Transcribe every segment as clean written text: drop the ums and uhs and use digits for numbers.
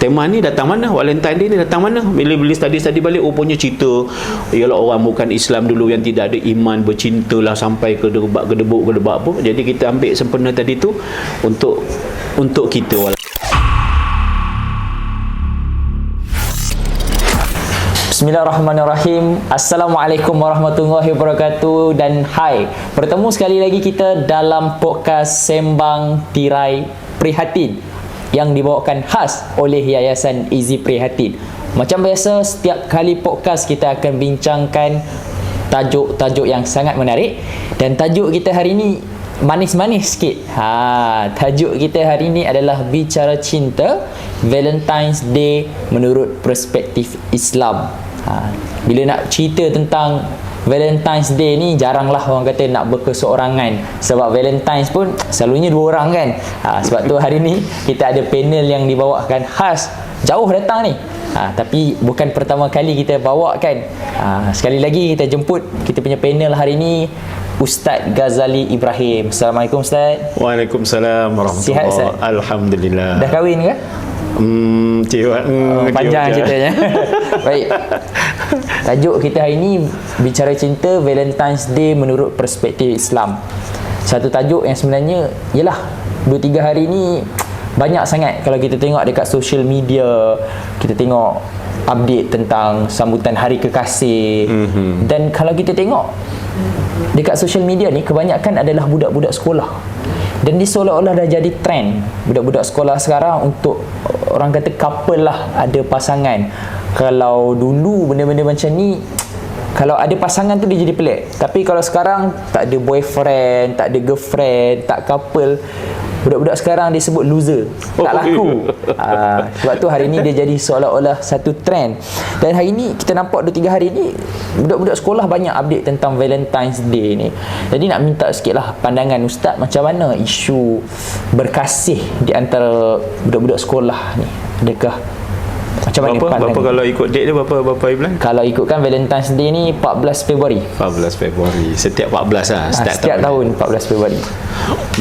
tema ni datang mana, Valentine Day ni datang mana. Bila study balik, punya cerita ialah orang bukan Islam dulu yang tidak ada iman bercintalah sampai ke gedebuk apa. Jadi kita ambil sempena tadi tu untuk kita. Bismillahirrahmanirrahim. Assalamualaikum warahmatullahi wabarakatuh. Dan hai, bertemu sekali lagi kita dalam podcast Sembang Tirai Prihatin yang dibawakan khas oleh Yayasan Easy Prihatin. Macam biasa, setiap kali podcast kita akan bincangkan tajuk-tajuk yang sangat menarik. Dan tajuk kita hari ini manis-manis sikit. Tajuk kita hari ini adalah bicara cinta, Valentine's Day menurut perspektif Islam. Bila nak cerita tentang Valentine's Day ni, jaranglah orang kata nak berkeseorangan, sebab Valentine's pun selalunya dua orang kan. Sebab tu hari ni kita ada panel yang dibawakan khas, jauh datang ni. Tapi bukan pertama kali kita bawakan. Sekali lagi kita jemput kita punya panel hari ni, Ustaz Ghazali Ibrahim. Assalamualaikum Ustaz. Waalaikumsalam warahmatullahi. Sihat Ustaz? Alhamdulillah. Dah kahwin ke? Panjang ceritanya. Baik. Tajuk kita hari ini bicara cinta, Valentine's Day menurut perspektif Islam. Satu tajuk yang sebenarnya ialah 2-3 hari ni banyak sangat kalau kita tengok dekat social media, kita tengok update tentang sambutan Hari Kekasih. Dan kalau kita tengok dekat social media ni, kebanyakan adalah budak-budak sekolah. Dan dia seolah-olah dah jadi trend budak-budak sekolah sekarang untuk, orang kata, couple lah, ada pasangan. Kalau dulu benda-benda macam ni, kalau ada pasangan tu dia jadi pelik. Tapi kalau sekarang tak ada boyfriend, tak ada girlfriend, tak couple, budak-budak sekarang dia sebut loser, tak laku. Sebab tu hari ni dia jadi seolah-olah satu trend. Dan hari ni kita nampak 2-3 hari ni budak-budak sekolah banyak update tentang Valentine's Day ni. Jadi nak minta sikit lah pandangan Ustaz, macam mana isu berkasih di antara budak-budak sekolah ni. Adakah macam mana pandangan? Berapa kalau ikut date dia, berapa bulan? Kalau ikutkan Valentine's Day ni 14 Februari. 14 Februari. Setiap 14 lah. Setiap tahun 14 Februari.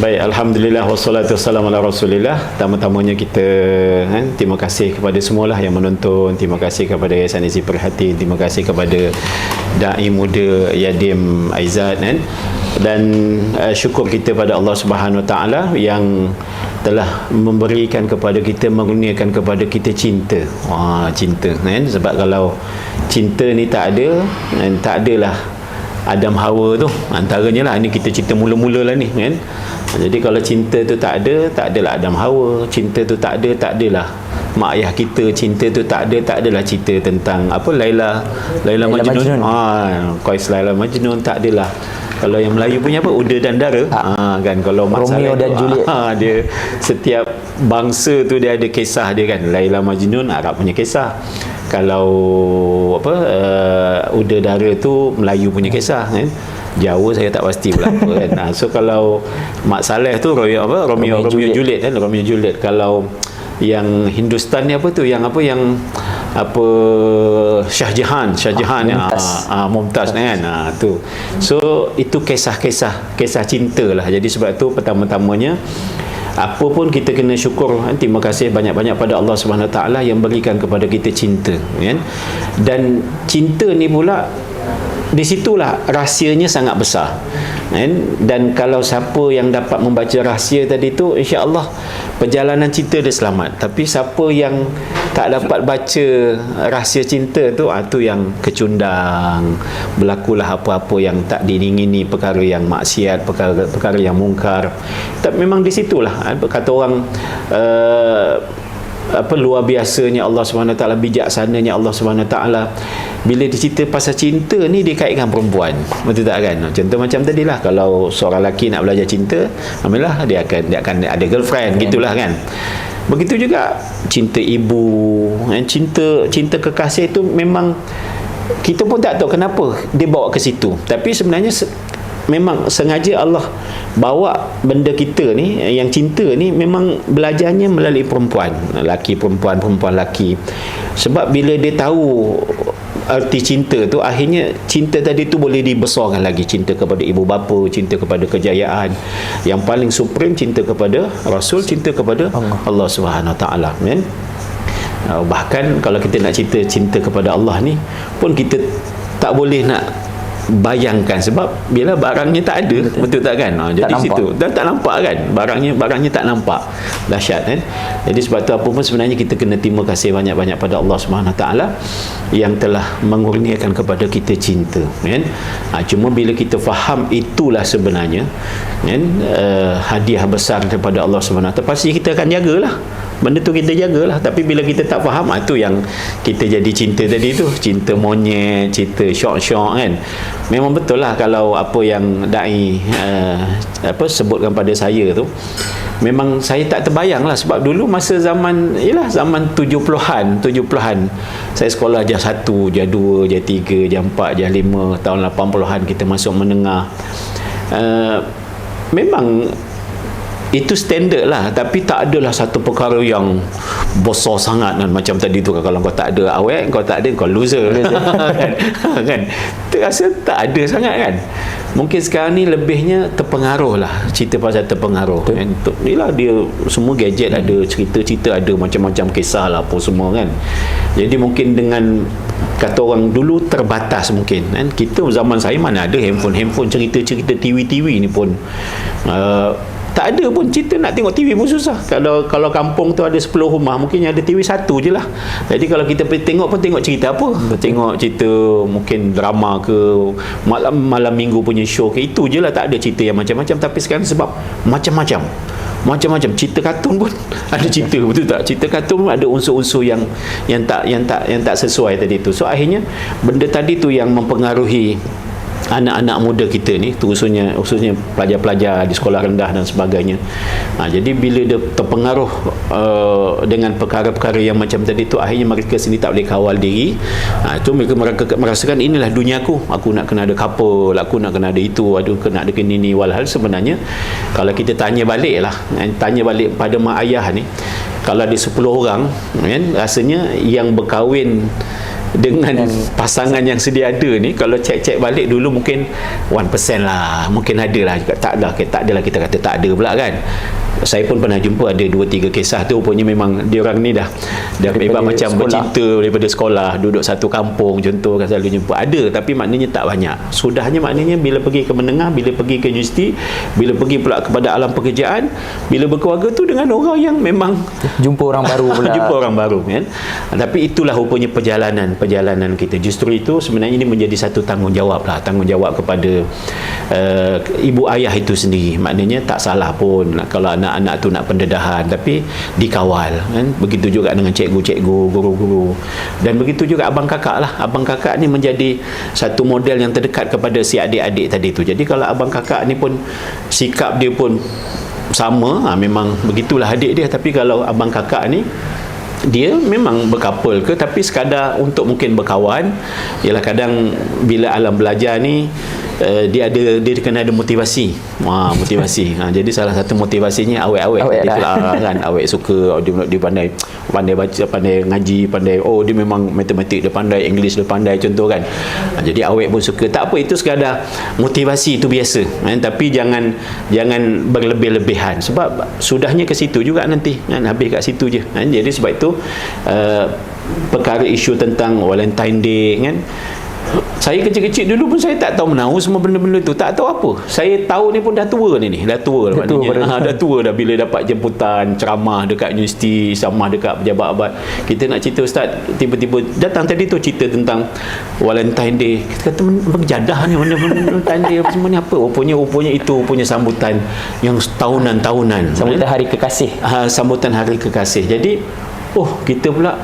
Baik, alhamdulillah wassalatu wassalamu ala Rasulillah. Pertama-tamanya kita terima kasih kepada semualah yang menonton. Terima kasih kepada Yayasan Easy Prihatin. Terima kasih kepada dai muda Yadim Aizat dan syukur kita pada Allah Subhanahu Wa Taala yang telah memberikan kepada kita, mengurniakan kepada kita cinta. Cinta kan? Sebab kalau cinta ni tak ada, tak adalah Adam Hawa tu antaranya lah. Ini kita cerita mula-mula lah ni kan. Jadi kalau cinta tu tak adalah Adam Hawa. Cinta tu tak adalah mak ayah kita. Cinta tu tak adalah cerita tentang apa, Laila Majnun. Qais Laila Majnun, tak adalah. Kalau yang Melayu punya apa, Uda dan Dara, kan. Kalau Romeo dan Juliet, dia setiap bangsa tu dia ada kisah dia kan. Laila Majnun Arab punya kisah. Kalau apa, Uda Dara tu Melayu punya kisah kan. Jawa saya tak pasti pula apa kan. So kalau Mak Saleh tu Romeo Juliet kan, Romeo Juliet. Kalau yang Hindustan ni apa tu, yang Shah Jahan Mumtaz kan, tu. So itu kisah cinta lah. Jadi sebab tu pertama-tamanya apa pun kita kena syukur, terima kasih banyak-banyak pada Allah Subhanahu Wa Taala yang berikan kepada kita cinta kan. Dan cinta ni pula, di situlah rahsianya sangat besar kan? Dan kalau siapa yang dapat membaca rahsia tadi tu, insya-Allah perjalanan cinta dia selamat. Tapi siapa yang tak dapat baca rahsia cinta tu, tu yang kecundang, berlakulah apa-apa yang tak diingini, perkara yang maksiat, perkara yang mungkar. Tapi memang di situlah kata orang, luar biasanya Allah Subhanahu Taala, bijaksananya Allah Subhanahu Taala bila dicerita pasal cinta ni dia kaitkan perempuan. Betul tak kan? Contoh macam tadilah, kalau seorang lelaki nak belajar cinta, alhamdulillah dia akan ada girlfriend, gitulah kan. Begitu juga cinta ibu, cinta kekasih tu memang kita pun tak tahu kenapa dia bawa ke situ. Tapi sebenarnya memang sengaja Allah bawa benda kita ni, yang cinta ni memang belajarnya melalui perempuan, lelaki perempuan, perempuan lelaki. Sebab bila dia tahu arti cinta tu, akhirnya cinta tadi tu boleh dibesarkan lagi. Cinta kepada ibu bapa, cinta kepada kejayaan, yang paling supreme cinta kepada Rasul, cinta kepada Allah Subhanahu Taala, kan? Bahkan kalau kita nak cerita cinta kepada Allah ni pun kita tak boleh nak bayangkan, sebab bila barangnya tak ada, betul tak kan? Jadi nampak. situ dah tak nampak kan, barangnya tak nampak. Dahsyat kan. Jadi sebab tu apa pun sebenarnya kita kena terima kasih banyak-banyak pada Allah Subhanahu taala yang telah mengurniakan kepada kita cinta, kan. Cuma bila kita faham itulah sebenarnya, kan, hadiah besar daripada Allah Subhanahu taala, pasti kita akan jagalah benda tu, kita jagalah. Tapi bila kita tak faham, tu yang kita jadi cinta tadi tu, cinta monyet, cinta syok-syok, kan. Memang betul lah kalau apa yang dai sebutkan pada saya tu, memang saya tak terbayang lah. Sebab dulu masa zaman 70-an saya sekolah jar 1, jar 2, jar 3, jar 4, jar 5, tahun 80-an kita masuk menengah. Memang itu standard lah, tapi tak adalah satu perkara yang besar sangat kan. Macam tadi tu, kalau kau tak ada awet, kau tak ada, kau loser. kan terasa tak ada sangat kan. Mungkin sekarang ni lebihnya terpengaruh lah, cerita pasal terpengaruh kan. Inilah dia semua gadget ada, cerita-cerita ada, macam-macam kisah lah apa semua kan. Jadi mungkin dengan kata orang dulu terbatas mungkin kan. Kita zaman saya mana ada handphone, cerita-cerita TV ni pun tak ada pun. Cerita nak tengok TV pun susah. Kalau kampung tu ada 10 rumah, mungkin ada TV 1 je lah. Jadi kalau kita pergi tengok pun tengok cerita apa? Tengok cerita mungkin drama ke, malam minggu punya show ke, itu je lah. Tak ada cerita yang macam-macam. Tapi sekarang sebab macam-macam cerita kartun pun ada cerita, betul tak? Cerita kartun pun ada unsur-unsur yang tak sesuai tadi tu. So akhirnya benda tadi tu yang mempengaruhi anak-anak muda kita ni, khususnya pelajar-pelajar di sekolah rendah dan sebagainya. Jadi bila dia terpengaruh dengan perkara-perkara yang macam tadi tu, akhirnya mereka sendiri tak boleh kawal diri. Itu mereka merasakan inilah dunia aku nak kena ada couple, aku nak kena ada itu, kena ada kena ni. Walhal sebenarnya kalau kita tanya balik pada mak ayah ni, kalau ada 10 orang kan, rasanya yang berkahwin dengan pasangan yang sedia ada ni, kalau cek balik dulu mungkin 1% lah, mungkin ada lah. Tak adalah kita kata tak ada pula kan. Saya pun pernah jumpa ada 2-3 kisah tu, rupanya memang diorang ni dah hebat macam sekolah, bercinta daripada sekolah, duduk satu kampung contoh kan, selalu jumpa. Ada, tapi maknanya tak banyak. Sudahnya maknanya bila pergi ke menengah, bila pergi ke universiti, bila pergi pula kepada alam pekerjaan, bila berkeluarga tu dengan orang yang memang jumpa orang baru pula. Jumpa orang baru kan. Tapi itulah rupanya perjalanan kita. Justru itu sebenarnya ini menjadi satu tanggungjawab kepada ibu ayah itu sendiri. Maknanya tak salah pun kalau anak-anak tu nak pendedahan, tapi dikawal kan. Begitu juga dengan cikgu-cikgu, guru-guru, dan begitu juga abang kakak lah. Abang kakak ni menjadi satu model yang terdekat kepada si adik-adik tadi tu. Jadi kalau abang kakak ni pun sikap dia pun sama, memang begitulah adik dia. Tapi kalau abang kakak ni, dia memang berkapal ke, tapi sekadar untuk mungkin berkawan. Ialah kadang bila alam belajar ni dia kena ada motivasi. Jadi salah satu motivasinya awet-awet lah kan. Awet suka, dia pandai baca, pandai ngaji, pandai dia memang matematik dia pandai, English dia pandai contoh kan. Jadi awet pun suka. Tak apa, itu sekadar motivasi, itu biasa kan? Tapi jangan berlebih-lebihan, sebab sudahnya ke situ juga nanti kan, habis kat situ je kan. Jadi sebab itu perkara isu tentang Valentine Day kan, saya kecil-kecil dulu pun saya tak tahu menahu semua benda-benda tu, tak tahu apa. Saya tahu ni pun dah tua dah tua dah bila dapat jemputan ceramah dekat universiti, sama dekat pejabat. Kita nak cerita ustaz, tiba-tiba datang tadi tu cerita tentang Valentine Day. Kita kata berjadah ni Valentine Day apa semua ni apa? Rupanya itu punya sambutan yang tahunan. Sambutan hari kekasih. Sambutan hari kekasih. Jadi kita pula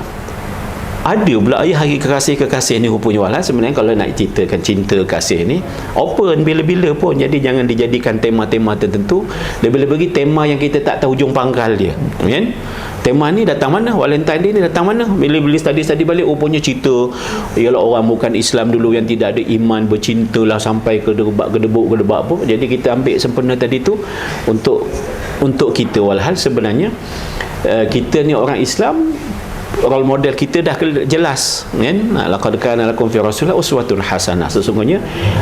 ada pula hari kekasih ni rupanya. Walau sebenarnya kalau nak ceritakan cinta kasih ni open bila-bila pun. Jadi jangan dijadikan tema-tema tertentu, lebih-lebih tema yang kita tak tahu hujung pangkal dia kan. Tema ni datang mana, Valentine Day ni datang mana. Bila study balik, rupanya cerita ialah orang bukan Islam dulu yang tidak ada iman bercintalah sampai ke gedebuk apa. Jadi kita ambil sempena tadi tu untuk kita. Walhal sebenarnya kita ni orang Islam role model kita dah jelas kan. Laqad kana lakum fi rasulillah uswatun hasanah. Sesungguhnya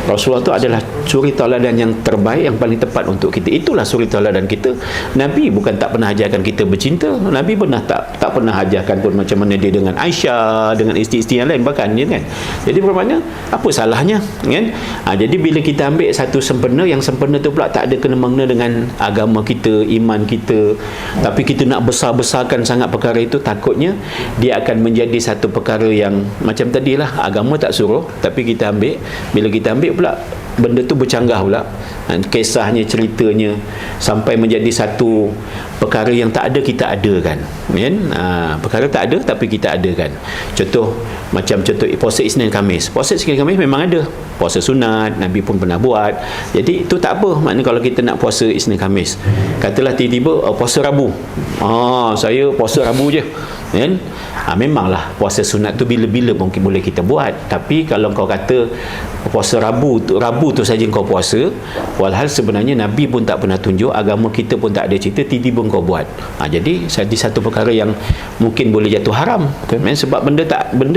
Rasulullah itu adalah suri tauladan yang terbaik, yang paling tepat untuk kita. Itulah suri tauladan kita. Nabi bukan tak pernah ajarkan kita bercinta. Nabi pernah tak pernah ajarkan pun macam mana dia dengan Aisyah, dengan isteri-isteri yang lain bahkan dia kan. Jadi bermakna apa salahnya kan. Jadi bila kita ambil satu sempurna, yang sempurna tu pula tak ada kena-mengena dengan agama kita, iman kita, tapi kita nak besar-besarkan sangat perkara itu, takutnya dia akan menjadi satu perkara yang macam tadilah, agama tak suruh tapi kita ambil. Bila kita ambil pula, benda tu bercanggah pula, kisahnya, ceritanya, sampai menjadi satu perkara yang tak ada kita adakan kan. Perkara tak ada tapi kita adakan. Contoh puasa Isnin Khamis. Puasa Isnin Khamis memang ada, puasa sunat, Nabi pun pernah buat. Jadi itu tak apa. Maknanya kalau kita nak puasa Isnin Khamis, katalah tiba-tiba puasa Rabu, saya puasa Rabu je kan. Memanglah puasa sunat tu bila-bila mungkin boleh kita buat. Tapi kalau kau kata puasa Rabu tu saja kau puasa, walhal sebenarnya Nabi pun tak pernah tunjuk, agama kita pun tak ada cerita, tiba-tiba kau buat. Jadi satu perkara yang mungkin boleh jatuh haram kan? Sebab benda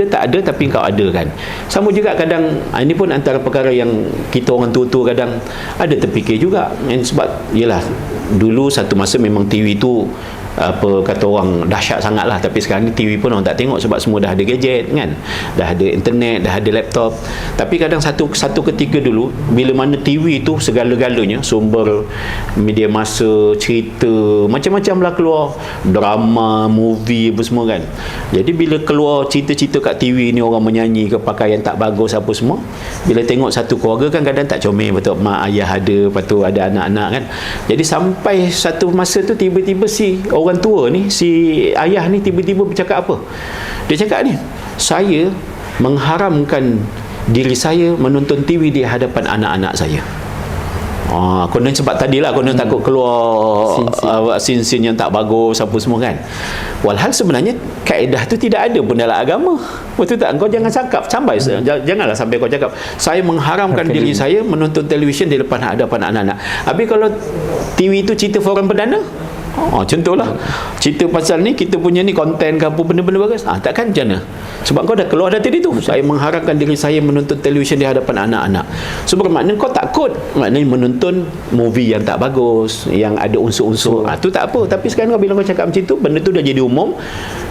tak ada tapi kau ada kan. Sama juga kadang, ini pun antara perkara yang kita orang tua-tua kadang ada terfikir juga kan? Sebab yelah, dulu satu masa memang TV tu apa kata orang dahsyat sangat lah, tapi sekarang ni TV pun orang tak tengok sebab semua dah ada gadget kan, dah ada internet, dah ada laptop. Tapi kadang satu ketika dulu, bila mana TV tu segala-galanya, sumber media massa, cerita macam-macam lah keluar, drama, movie apa semua kan. Jadi bila keluar cerita-cerita kat TV ni, orang menyanyi ke pakaian tak bagus apa semua, bila tengok satu keluarga kan kadang tak comel betul, mak ayah ada, lepas tu ada anak-anak kan. Jadi sampai satu masa tu tiba-tiba si orang tua ni, si ayah ni tiba-tiba bercakap apa? Dia cakap ni, saya mengharamkan diri saya menonton TV di hadapan anak-anak saya. Konon sebab tadilah konon takut keluar sin-sin yang tak bagus apa semua kan. Walhal sebenarnya kaedah tu tidak ada pun dalam agama. Betul tak? Kau jangan cakap janganlah sampai kau cakap saya mengharamkan diri saya menonton televisyen di depan hadapan anak-anak. Habis kalau TV tu cerita forum perdana, contohlah cerita pasal ni, kita punya ni konten ke apa benda-benda bagus, takkan macam mana? Sebab kau dah keluar dah tadi tu, saya mengharapkan diri saya menonton televisyen di hadapan anak-anak. So bermakna kau takut, maknanya menonton movie yang tak bagus, yang ada unsur-unsur, tu tak apa. Tapi sekarang bila kau cakap macam tu, benda tu dah jadi umum,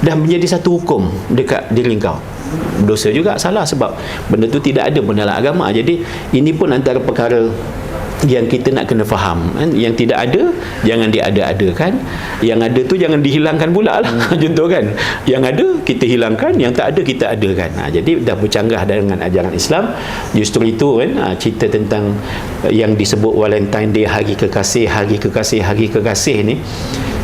dah menjadi satu hukum dekat diri kau. Dosa juga, salah, sebab benda tu tidak ada pun dalam agama. Jadi ini pun antara perkara yang kita nak kena faham kan? Yang tidak ada jangan diada-adakan, yang ada tu jangan dihilangkan pula lah. Contoh kan, yang ada kita hilangkan, yang tak ada kita adakan. Jadi dah bercanggah dengan ajaran Islam. Justru itu kan, cerita tentang yang disebut Valentine Day, hari kekasih ni,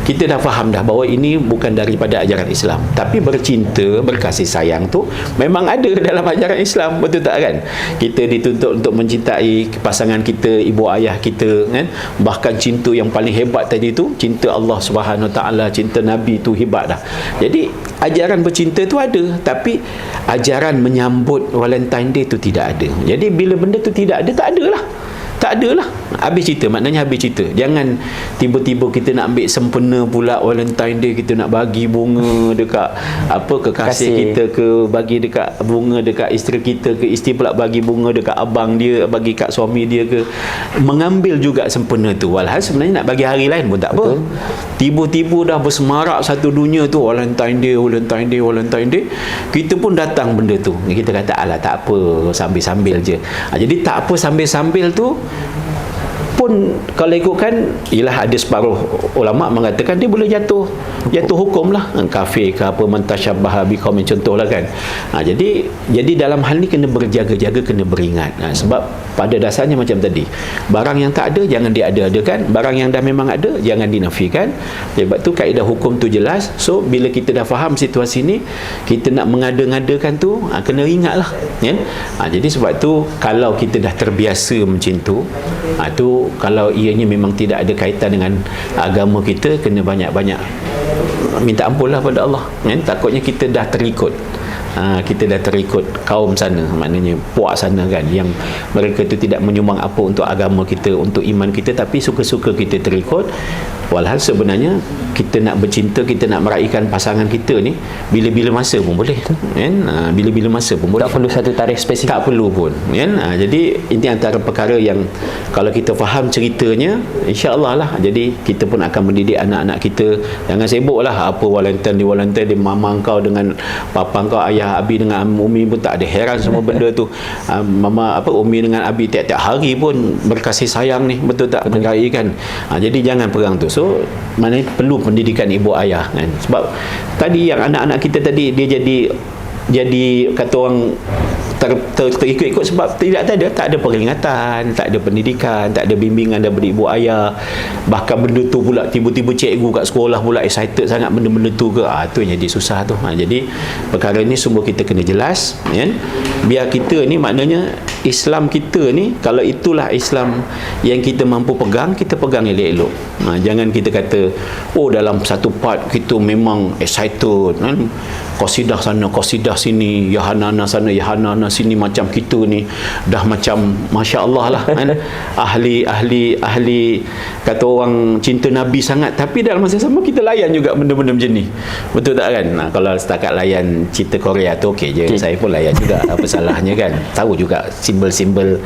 kita dah faham dah bahawa ini bukan daripada ajaran Islam. Tapi bercinta, berkasih sayang tu memang ada dalam ajaran Islam, betul tak kan? Kita dituntut untuk mencintai pasangan kita, ibu ayah kita kan. Bahkan cinta yang paling hebat tadi tu, cinta Allah Subhanahu Taala, cinta Nabi tu hebat dah. Jadi ajaran bercinta tu ada, tapi ajaran menyambut Valentine Day tu tidak ada. Jadi bila benda tu tidak ada, tak adalah. Habis cerita, maknanya habis cerita. Jangan tiba-tiba kita nak ambil sempena pula Valentine Day, kita nak bagi bunga dekat kekasih kita, ke bagi dekat bunga dekat isteri kita, ke isteri pula bagi bunga dekat abang dia, bagi kat suami dia, ke mengambil juga sempena tu. Walhal sebenarnya nak bagi hari lain pun tak apa. Tiba-tiba dah bersemarak satu dunia tu, Valentine Day, kita pun datang benda tu. Kita kata alah tak apa, sambil-sambil je. Jadi tak apa sambil-sambil tu pun kalau ikutkan, ialah ada separuh ulama mengatakan dia boleh jatuh hukum lah, kafir ke apa, mantasyabaha biqaumin, contohlah kan. Jadi dalam hal ni kena berjaga-jaga, kena beringat. Sebab pada dasarnya macam tadi, barang yang tak ada jangan diada-adakan, barang yang dah memang ada jangan dinafikan. Sebab tu kaedah hukum tu jelas. So bila kita dah faham situasi ni, kita nak mengada-ngadakan tu kena ingatlah kan. Jadi sebab tu kalau kita dah terbiasa macam tu, kalau ianya memang tidak ada kaitan dengan agama kita, kena banyak-banyak minta ampun lah pada Allah kan. Takutnya kita dah terikut kita dah terikut kaum sana, maknanya puak sana kan, yang mereka tu tidak menyumbang apa untuk agama kita, untuk iman kita, tapi suka-suka kita terikut. Walhal sebenarnya kita nak bercinta, kita nak meraihkan pasangan kita ni bila-bila masa pun boleh kan, bila-bila masa pun boleh, Tak perlu satu tarikh spesifik. tak perlu pun kan. Jadi ini antara perkara yang kalau kita faham ceritanya, insya-Allah lah, jadi kita pun akan mendidik anak-anak kita. Jangan sibuk lah apa Valentine di mama kau dengan papa kau, ayah abi dengan umi pun tak ada, heran semua benda tu. Mama umi dengan abi tiap-tiap hari pun berkasih sayang ni, betul tak, meraihkan. Jadi jangan perang tu. So mana perlu pendidikan ibu ayah kan, sebab tadi yang anak-anak kita tadi dia jadi kata orang terikut-ikut sebab tak ada peringatan, tak ada pendidikan, tak ada bimbingan daripada ibu ayah. Bahkan benda tu pula tiba-tiba cikgu kat sekolah pula excited sangat benda-benda tu ke, tu yang jadi susah tu. Jadi perkara ni semua kita kena jelas kan. Biar kita ni, maknanya Islam kita ni, kalau itulah Islam yang kita mampu pegang, kita pegang elok-elok. Jangan kita kata dalam satu part kita memang excited kan, qasidah sana qasidah sini, yahanana sana yahanana sini, macam kita ni dah macam masya-Allah lah kan. ahli kata orang cinta Nabi sangat, tapi dalam masa sama kita layan juga benda-benda macam ni, betul tak kan. Kalau setakat layan cerita Korea tu okey je, saya pun layan juga, apa salahnya kan, tahu juga simbol-simbol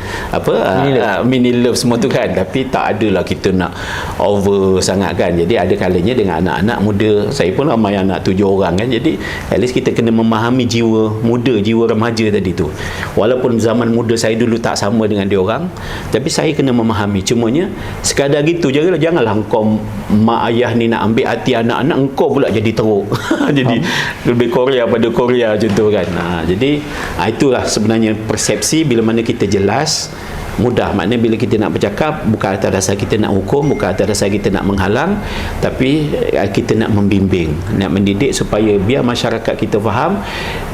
mini love semua tu kan, tapi tak adalah kita nak over sangat kan. Jadi ada kalanya dengan anak-anak muda, saya pun ramai anak 7 orang kan, jadi at least kita kena memahami jiwa muda, jiwa remaja tadi tu. Walaupun zaman muda saya dulu tak sama dengan dia orang, tapi saya kena memahami. Cumanya sekadar gitu je, janganlah engkau mak ayah ni nak ambil hati anak-anak, engkau pula jadi teruk. Jadi lebih Korea pada Korea macam tu kan. Jadi itulah sebenarnya persepsi. Bila mana kita jelas, mudah. Maknanya bila kita nak bercakap, bukan atas dasar kita nak hukum, bukan atas dasar kita nak menghalang, tapi kita nak membimbing, nak mendidik supaya biar masyarakat kita faham,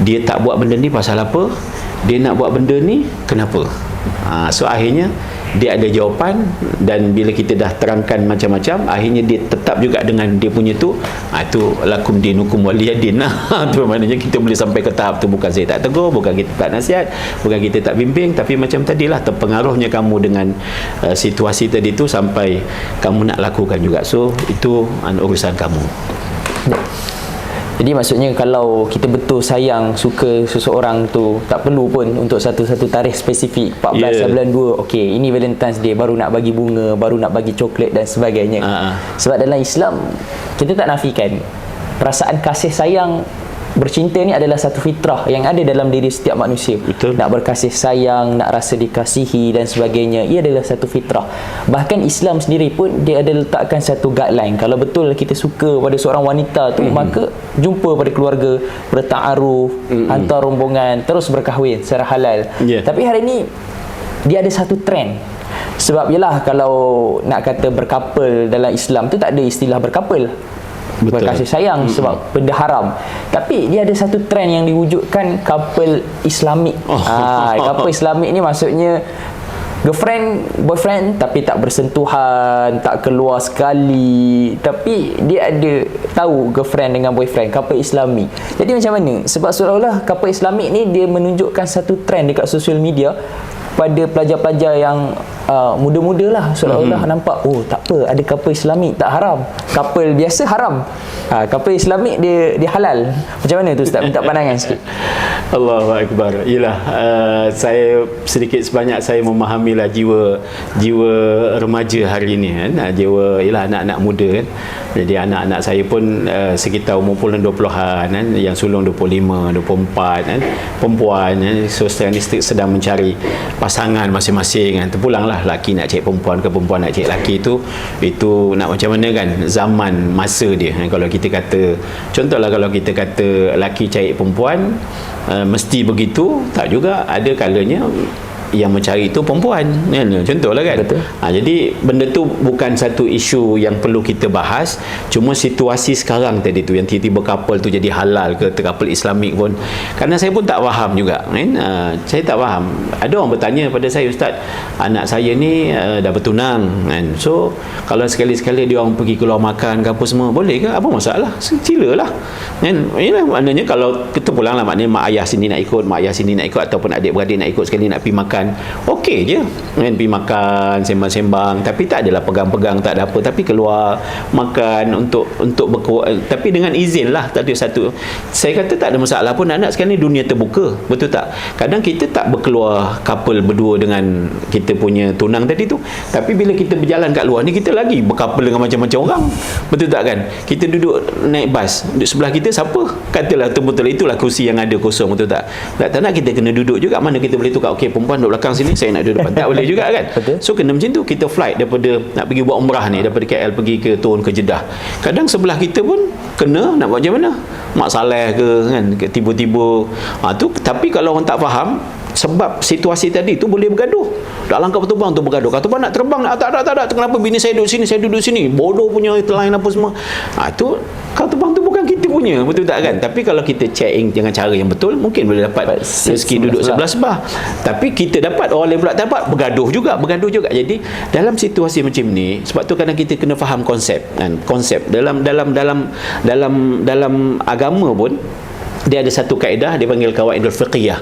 dia tak buat benda ni pasal apa, dia nak buat benda ni kenapa. So akhirnya dia ada jawapan, dan bila kita dah terangkan macam-macam, akhirnya dia tetap juga dengan dia punya tu. Itu lakum dinukum waliyadin. Tu maknanya kita boleh sampai ke tahap tu. Bukan saya tak tegur, bukan kita tak nasihat, bukan kita tak bimbing, tapi macam tadilah, terpengaruhnya kamu dengan situasi tadi tu sampai kamu nak lakukan juga. So itu urusan kamu. Jadi maksudnya kalau kita betul sayang, suka seseorang tu, tak perlu pun untuk satu-satu tarikh spesifik 14 bulan 2, okey ini Valentine's Day, baru nak bagi bunga, baru nak bagi coklat dan sebagainya. Sebab dalam Islam kita tak nafikan perasaan kasih sayang, bercinta ni adalah satu fitrah yang ada dalam diri setiap manusia. Betul. Nak berkasih sayang, nak rasa dikasihi dan sebagainya, ia adalah satu fitrah. Bahkan Islam sendiri pun dia ada letakkan satu guideline. Kalau betul kita suka pada seorang wanita tu, maka jumpa pada keluarga, berta'aruf, hantar rombongan, terus berkahwin secara halal. Tapi hari ni dia ada satu trend. Sebab yalah, kalau nak kata berkapal dalam Islam tu tak ada istilah berkapal, berkasih sayang, sebab benda haram. Tapi dia ada satu trend yang diwujudkan couple Islamik. Couple Islamik ni maksudnya girlfriend, boyfriend, tapi tak bersentuhan, tak keluar sekali, tapi dia ada tahu girlfriend dengan boyfriend, couple Islamik. Jadi macam mana? Sebab seolah-olah couple Islamik ni dia menunjukkan satu trend dekat sosial media pada pelajar-pelajar yang muda-muda lah, seolah-olah nampak tak apa, ada couple Islamik tak haram, couple biasa haram, couple Islamik dia halal. Macam mana tu Ustaz? Minta pandangan sikit. Allahu Akbar. Yalah, saya sedikit sebanyak saya memahamilah jiwa remaja hari ini kan, jiwa ialah anak-anak muda kan. Jadi anak-anak saya pun sekitar umur 20-an kan, yang sulung 25, 24 kan, perempuan kan. So sekarang ni sedang mencari pasangan masing-masing kan. Terpulanglah laki nak cari perempuan ke perempuan nak cari laki, itu nak macam mana kan, zaman masa dia kan. Kalau kita kata, contohlah kalau kita kata laki cari perempuan mesti begitu, tak juga. Ada kalanya yang mencari itu perempuan, kan? Contohlah kan. Betul. Jadi benda tu bukan satu isu yang perlu kita bahas, cuma situasi sekarang tadi tu yang tiba-tiba couple tu jadi halal ke couple Islamik pun, kerana saya pun tak faham juga kan. Saya tak faham. Ada orang bertanya pada saya, Ustaz, anak saya ni dah bertunang kan, so kalau sekali-sekali dia orang pergi keluar makan ke apa semua, boleh ke? Apa masalah? Silalah kan. Inilah maknanya kalau kita pulang lah, maknanya mak ayah sini nak ikut, mak ayah sini nak ikut, ataupun adik-beradik nak ikut sekali nak pergi makan, okey je kan, pergi makan sembang-sembang, tapi tak adalah pegang-pegang, tak ada apa, tapi keluar makan untuk tapi dengan izin lah, tak ada satu. Saya kata tak ada masalah pun, anak sekarang ni dunia terbuka, betul tak? Kadang kita tak berkeluar couple berdua dengan kita punya tunang tadi tu, tapi bila kita berjalan kat luar ni, kita lagi berkouple dengan macam-macam orang, betul tak kan? Kita duduk naik bas, duduk sebelah kita siapa? Katalah betul-betul itulah kursi yang ada kosong, betul tak? Tak nak kita kena duduk juga, mana kita boleh tukar, okey perempuan duduk belakang sini, saya nak duduk depan, tak boleh juga kan? Betul. So kena macam tu. Kita flight daripada nak pergi buat umrah ni, daripada KL pergi ke turun ke Jeddah, kadang sebelah kita pun kena nak buat macam mana, mak saleh ke kan, tiba-tiba tu. Tapi kalau orang tak faham sebab situasi tadi tu, boleh bergaduh dalam kapal terbang tu, bergaduh kapal terbang nak terbang, tak, kenapa bini saya duduk sini, saya duduk sini, bodoh punya lain apa semua. Tu kapal terbang tu bukan kita punya, betul tak kan? Tapi kalau kita check in dengan cara yang betul, mungkin boleh dapat rezeki duduk sebelah-sebelah. Tapi kita dapat, orang lain pula dapat, bergaduh juga. Jadi dalam situasi macam ni, sebab tu kadang kita kena faham konsep kan, konsep dalam agama pun dia ada satu kaedah, dia panggil kawaidul fiqhiyah.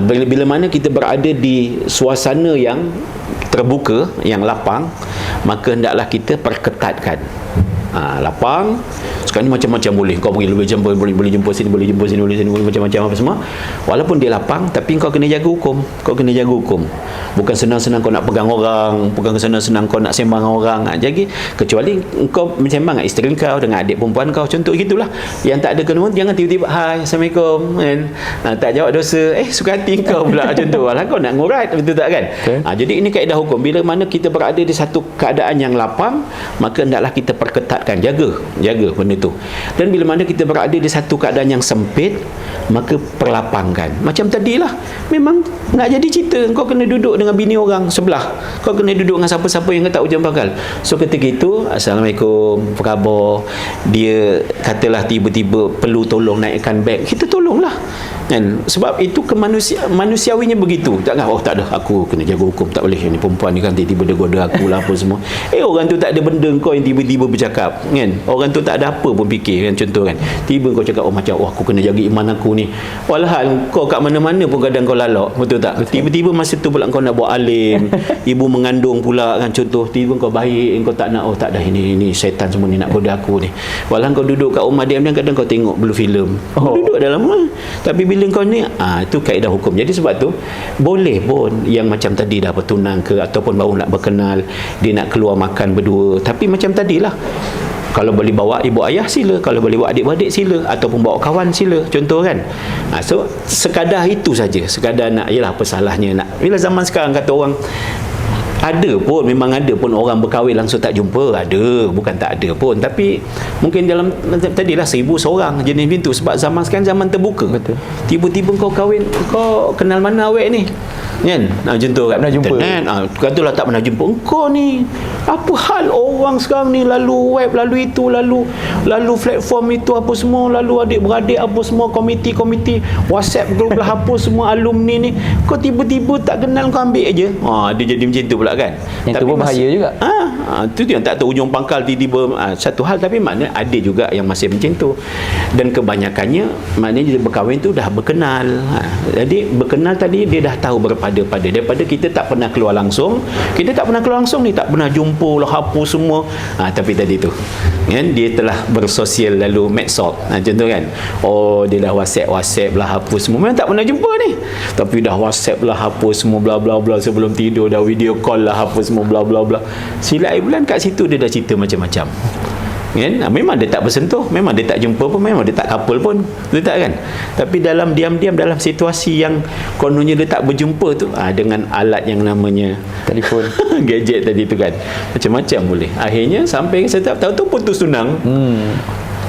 Bila mana kita berada di suasana yang terbuka, yang lapang, maka hendaklah kita perketatkan. Lapang sekarang ni macam-macam boleh, kau pergi lebih jumpa, boleh jumpa sini, boleh macam-macam apa semua. Walaupun dia lapang, tapi kau kena jaga hukum. Bukan senang-senang kau nak pegang orang, bukan senang-senang kau nak sembang orang. Jadi kecuali kau sembang dengan isteri kau, dengan adik perempuan kau, contoh gitulah. Yang tak ada kena, jangan tiba-tiba hai assalamualaikum kan, tak jawab dosa, suka hati kau pula contoh. Alah, kau nak ngurat, betul tak kan? Okay. Jadi ini kaedah hukum. Bila mana kita berada di satu keadaan yang lapang, maka hendaklah kita perketatkan, jaga benda tu. Dan bila mana kita berada di satu keadaan yang sempit, maka perlapangkan. Macam tadilah, memang nak jadi cerita, kau kena duduk dengan bini orang sebelah, kau kena duduk dengan siapa-siapa yang kau tak ujung pangkal. So ketika itu, assalamualaikum, apa khabar, dia katalah tiba-tiba perlu tolong naikkan beg, kita tolonglah kan? Sebab itu manusiawinya begitu. Takkan tak ada, aku kena jaga hukum, tak boleh, ni perempuan ni kan tiba-tiba dia goda aku lah apa semua. Orang tu tak ada benda, kau yang tiba-tiba bercakap kan, orang tu tak ada apa pun fikir kan, contoh kan, tiba kau cakap macam aku kena jaga iman aku ni, walhal kau kat mana-mana pun kadang kau lalak, betul tak? Tiba-tiba masa tu pula kau nak buat alim, ibu mengandung pula kan, contoh, tiba kau baik, kau tak nak, tak dah, ini syaitan semua ni nak goda aku ni. Walhal kau duduk kat rumah diam-diam, kadang kau tengok blue film, kau duduk dalam rumah, tapi bila kau ni itu kaedah hukum. Jadi sebab tu boleh pun yang macam tadi dah bertunang ke, ataupun baru nak berkenal, dia nak keluar makan berdua, tapi macam tadilah, kalau boleh bawa ibu ayah sila, kalau boleh bawa adik-beradik sila, ataupun bawa kawan sila, contoh kan. So sekadar itu saja, sekadar nak, yalah apa salahnya nak, bila zaman sekarang kata orang, memang ada pun orang berkahwin langsung tak jumpa, ada, bukan tak ada pun, tapi mungkin dalam tadilah 1000 seorang jenis pintu. Sebab zaman sekarang zaman terbuka. Betul. Tiba-tiba kau kahwin, kau kenal mana awek ni kan, contoh kat internet, katalah tak pernah jumpa, engkau ni apa hal orang sekarang ni, lalu web, lalu itu, lalu platform itu apa semua, lalu adik-beradik apa semua, komiti WhatsApp group lah apa semua, alumni ni, kau tiba-tiba tak kenal, kau ambil aje. Dia jadi macam tu pula kan. Yang tu pun bahaya juga. Itu yang tak tahu ujung pangkal, tiba-tiba satu hal. Tapi maknanya ada juga yang masih macam tu, dan kebanyakannya maknanya dia berkahwin tu dah berkenal. Jadi berkenal tadi dia dah tahu daripada kita tak pernah keluar langsung, ni tak pernah jumpa lah apa semua, tapi tadi tu kan, dia telah bersosial lalu medsos, contoh kan, dia dah WhatsApp lah apa semua, memang tak pernah jumpa ni, tapi dah WhatsApp lah apa semua, bla bla bla, sebelum tidur dah video call lah apa semua, bla bla bla. Sila bulan kat situ dia dah cerita macam-macam kan. Memang dia tak bersentuh, memang dia tak jumpa pun, memang dia tak couple pun, betul tak kan? Tapi dalam diam-diam, dalam situasi yang kononnya dia tak berjumpa tu, dengan alat yang namanya telefon, gadget tadi tu kan, macam-macam boleh. Akhirnya sampai setiap tahun tu putus tunang.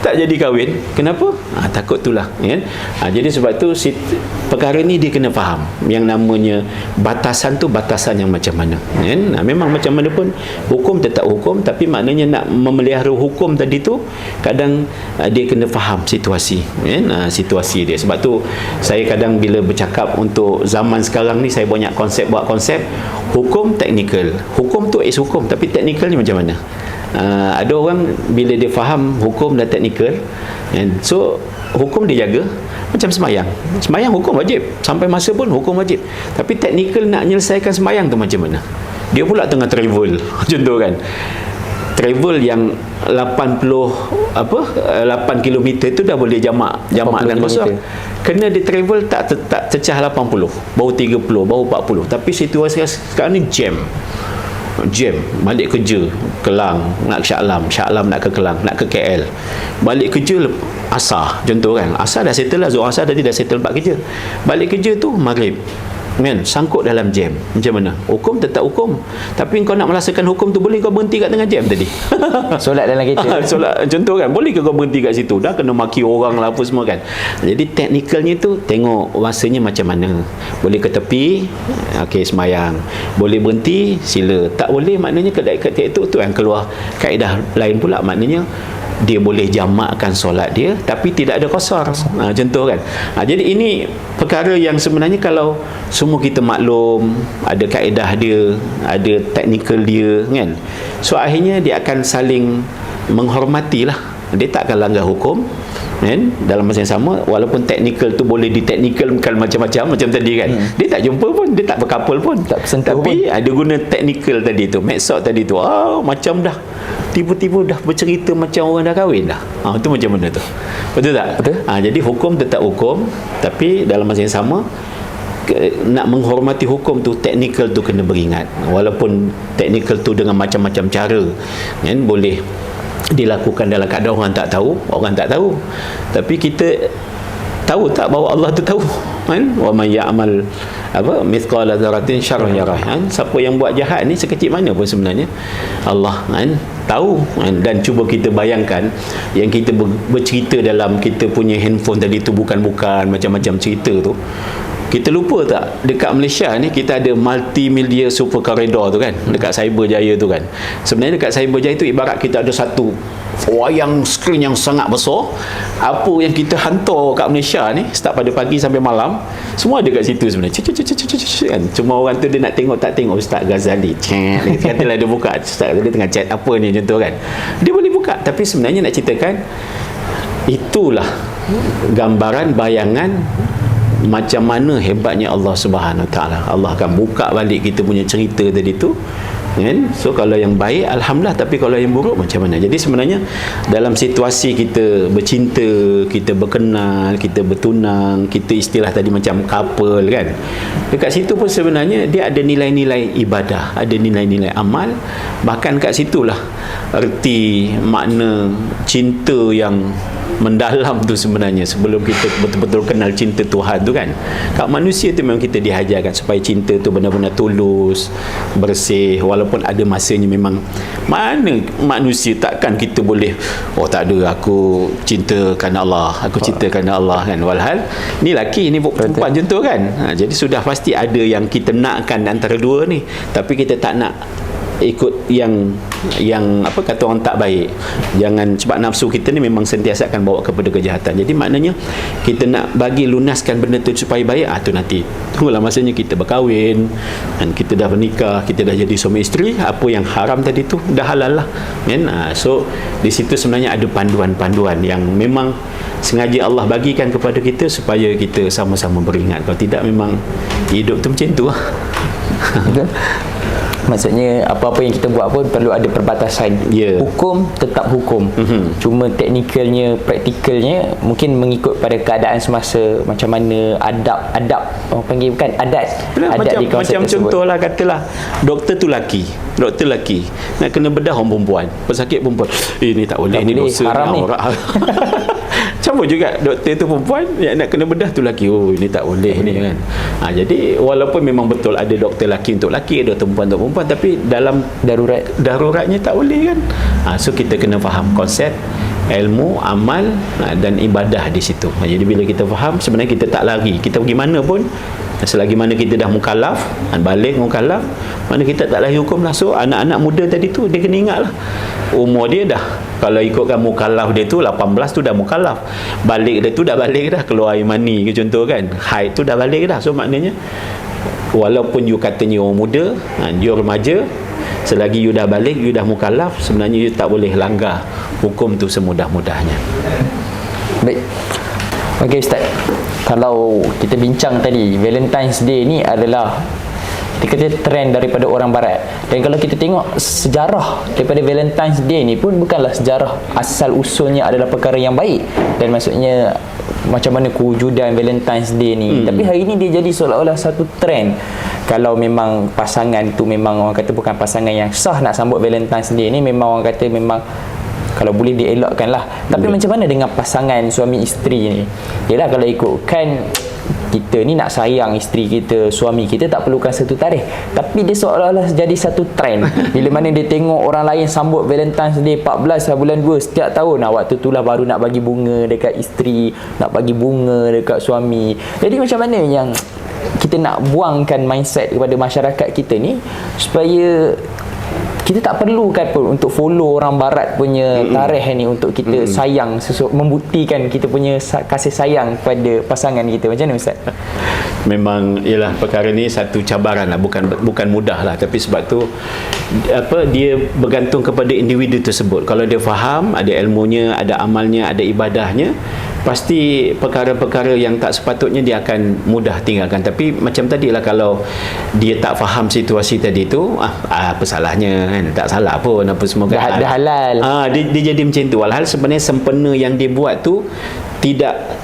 tak jadi kahwin. Kenapa? Takut itulah, kan? Jadi sebab tu perkara ni dia kena faham yang namanya batasan tu batasan yang macam mana, kan? Memang macam mana pun hukum tetap hukum, tapi maknanya nak memelihara hukum tadi tu kadang dia kena faham situasi, kan? Situasi dia. Sebab tu saya kadang bila bercakap untuk zaman sekarang ni, saya banyak buat konsep hukum teknikal. Hukum tu hukum, tapi teknikalnya macam mana? Ada orang bila dia faham hukum dan teknikal, and so hukum dia jaga macam sembahyang. Sembahyang hukum wajib, sampai masa pun hukum wajib, tapi teknikal nak menyelesaikan sembahyang tu macam mana? Dia pula tengah travel contoh kan, travel yang 8 km tu dah boleh jamak dan kosong. Kena dia travel tak cecah 80, baru 30, baru 40, tapi situasi sekarang ni jam, balik kerja Kelang nak ke Shah Alam nak ke Kelang, nak ke KL, balik kerja asar contoh kan, asar dah settle lah, Zuhur asar tadi dah settle 4 kerja, balik kerja tu maghrib, kan, sangkut dalam jam. Macam mana? Hukum tetap hukum, tapi kau nak melaksanakan hukum tu, boleh kau berhenti kat tengah jam tadi? Solat dalam kereta. Solat contoh kan, boleh ke kau berhenti kat situ? Dah kena maki orang lah apa semua kan. Jadi teknikalnya tu tengok rasanya macam mana. Boleh ke tepi, okey sembahyang. Boleh berhenti, sila. Tak boleh, maknanya ketika itu tu yang keluar kaedah lain pula, maknanya dia boleh jamakkan solat dia tapi tidak ada qasar. Contoh kan. Jadi ini perkara yang sebenarnya kalau semua kita maklum, ada kaedah dia, ada teknikal dia, kan. So akhirnya dia akan saling menghormatilah. Dia tak akan langgar hukum, kan. Dalam masa yang sama, walaupun teknikal tu boleh diteknikalkan macam-macam macam tadi kan. Dia tak jumpa pun, dia tak berkapal pun, tak bersentuh tapi pun. ada guna teknikal tadi tu, maksud tadi tu. Macam dah tiba-tiba dah bercerita macam orang dah kahwin dah. Itu macam mana tu? Betul tak? Betul. Jadi hukum tetap hukum, tapi dalam masa yang sama nak menghormati hukum tu, teknikal tu kena beringat. Walaupun teknikal tu dengan macam-macam cara, kan, boleh dilakukan dalam keadaan orang tak tahu, tapi kita tahu tak bahawa Allah tu tahu, kan? Wa may ya'mal mithqala dzarratin syarran yarah, kan? Siapa yang buat jahat ni sekecil mana pun sebenarnya Allah, kan, tahu, kan? Dan cuba kita bayangkan yang kita bercerita dalam kita punya handphone tadi tu bukan macam-macam cerita tu. Kita lupa tak, dekat Malaysia ni kita ada multimedia super corridor tu kan, dekat Cyberjaya tu kan. Sebenarnya dekat Cyberjaya tu ibarat kita ada satu wayang skrin yang sangat besar. Apa yang kita hantar kat Malaysia ni, start pada pagi sampai malam, semua ada kat situ sebenarnya. Kan. Cuma orang tu dia nak tengok tak tengok Ustaz Ghazali. Katalah dia buka, Ustaz dia tengah chat apa ni contoh kan. Dia boleh buka, tapi sebenarnya nak ceritakan itulah gambaran bayangan macam mana hebatnya Allah Subhanahu Taala. Allah akan buka balik kita punya cerita tadi tu, kan? So kalau yang baik alhamdulillah, tapi kalau yang buruk macam mana? Jadi sebenarnya dalam situasi kita bercinta, kita berkenal, kita bertunang, kita istilah tadi macam couple kan, dekat situ pun sebenarnya dia ada nilai-nilai ibadah, ada nilai-nilai amal. Bahkan kat situlah erti makna cinta yang mendalam tu sebenarnya, sebelum kita betul-betul kenal cinta Tuhan tu kan. Kat manusia tu memang kita diajarkan supaya cinta tu benar-benar tulus, bersih. Walaupun ada masanya memang mana manusia takkan kita boleh tak ada, aku cinta kerana Allah, aku cinta kerana Allah kan. Walhal ni lelaki, ni perempuan contoh kan. Jadi sudah pasti ada yang kita nakkan antara dua ni, tapi kita tak nak ikut yang apa kata orang tak baik. Jangan, sebab nafsu kita ni memang sentiasa akan bawa kepada kejahatan. Jadi maknanya kita nak bagi lunaskan benda tu supaya baik, tu nanti tunggulah masanya kita berkahwin dan kita dah bernikah, kita dah jadi suami isteri, apa yang haram tadi tu dah halal lah kan. So di situ sebenarnya ada panduan-panduan yang memang sengaja Allah bagikan kepada kita supaya kita sama-sama beringat. Kalau tidak memang hidup tu macam tu lah. Maksudnya apa-apa yang kita buat pun perlu ada perbatasan. Hukum tetap hukum. Cuma teknikalnya, praktikalnya mungkin mengikut pada keadaan semasa, macam mana adab orang panggil bukan adat. Adat di kawasan macam contohlah katalah doktor tu lelaki nak kena bedah orang perempuan, pesakit perempuan, ni tak boleh, ni dosa, haram ni. Sama juga doktor tu perempuan yang nak kena bedah tu lelaki, ini tak boleh ni kan. Jadi walaupun memang betul ada doktor lelaki untuk lelaki, ada doktor perempuan untuk perempuan, tapi dalam daruratnya tak boleh kan. So kita kena faham konsep ilmu, amal dan ibadah di situ. Jadi bila kita faham, sebenarnya kita tak lari, kita pergi mana pun selagi mana kita dah mukallaf, balik mukallaf, mana kita tak lari hukum lah. So anak-anak muda tadi tu dia kena ingat lah, umur dia dah, kalau ikutkan mukallaf dia tu 18 tu dah mukallaf, balik dia tu dah balik dah, keluar air mani ke contoh kan, haid tu dah balik dah. So maknanya walaupun you katanya orang muda, you remaja, selagi you dah balik, you dah mukallaf, sebenarnya you tak boleh langgar hukum tu semudah-mudahnya. Baik. Okey Ustaz, kalau kita bincang tadi, Valentine's Day ni adalah kita kata trend daripada orang barat, dan kalau kita tengok sejarah daripada Valentine's Day ni pun bukanlah sejarah asal usulnya adalah perkara yang baik, dan maksudnya macam mana kewujudan Valentine's Day ni, tapi hari ni dia jadi seolah-olah satu trend. Kalau memang pasangan tu memang orang kata bukan pasangan yang sah nak sambut Valentine's Day ni, memang orang kata memang kalau boleh dielakkan lah. Tapi macam mana dengan pasangan suami isteri ni? Yelah, kalau ikutkan kita ni nak sayang isteri kita, suami kita, tak perlukan satu tarikh, tapi dia seolah-olah jadi satu trend. Bila mana dia tengok orang lain sambut Valentine's Day 14 bulan 2 setiap tahun, waktu itulah baru nak bagi bunga dekat isteri, nak bagi bunga dekat suami. Jadi macam mana yang kita nak buangkan mindset kepada masyarakat kita ni supaya kita tak perlukan pun untuk follow orang barat punya tarikh ni untuk kita sayang, membuktikan kita punya kasih sayang kepada pasangan kita. Macam mana Ustaz? Memang ialah perkara ni satu cabaran lah, bukan mudah lah, tapi sebab tu dia bergantung kepada individu tersebut. Kalau dia faham, ada ilmunya, ada amalnya, ada ibadahnya, pasti perkara-perkara yang tak sepatutnya dia akan mudah tinggalkan. Tapi macam tadilah, kalau dia tak faham situasi tadi tu, apa salahnya kan? Tak salah pun apa semua kan, dah halal. Dia jadi macam tu. Walhal sebenarnya sempena yang dia buat tu tidak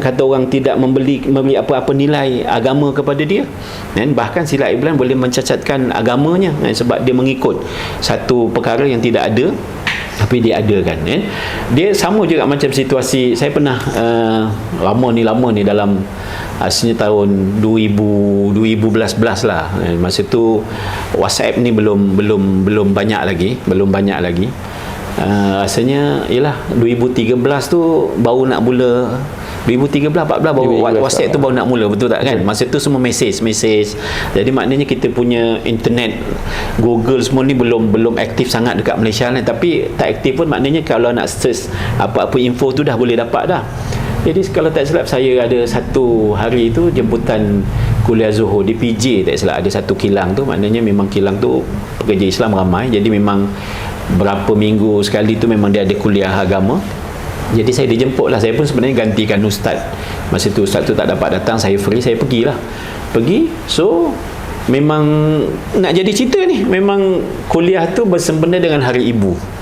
kata orang tidak memberi apa-apa nilai agama kepada dia, dan bahkan silap iblan boleh mencacatkan agamanya, sebab dia mengikut satu perkara yang tidak ada tapi dia adakan. Dia sama juga macam situasi saya pernah lama ni dalam asalnya tahun 2011 lah. Masa tu WhatsApp ni belum banyak lagi. Asalnya ialah 2013 tu baru nak mula, 2013 14 baru WhatsApp tu baru nak mula, betul tak kan? Masa tu semua mesej. Jadi maknanya kita punya internet, Google semua ni belum aktif sangat dekat Malaysia lah. Tapi tak aktif pun maknanya kalau nak search apa-apa info tu dah boleh dapat dah. Jadi kalau tak silap, saya ada satu hari tu jemputan kuliah Zuhur di PJ, tak silap ada satu kilang tu, maknanya memang kilang tu pekerja Islam ramai. Jadi memang berapa minggu sekali tu memang dia ada kuliah agama. Jadi saya dijemput lah. Saya pun sebenarnya gantikan ustaz. Masa tu ustaz tu tak dapat datang, saya free, saya pergilah. So memang nak jadi cerita ni, memang kuliah tu bersempena dengan Hari Ibu.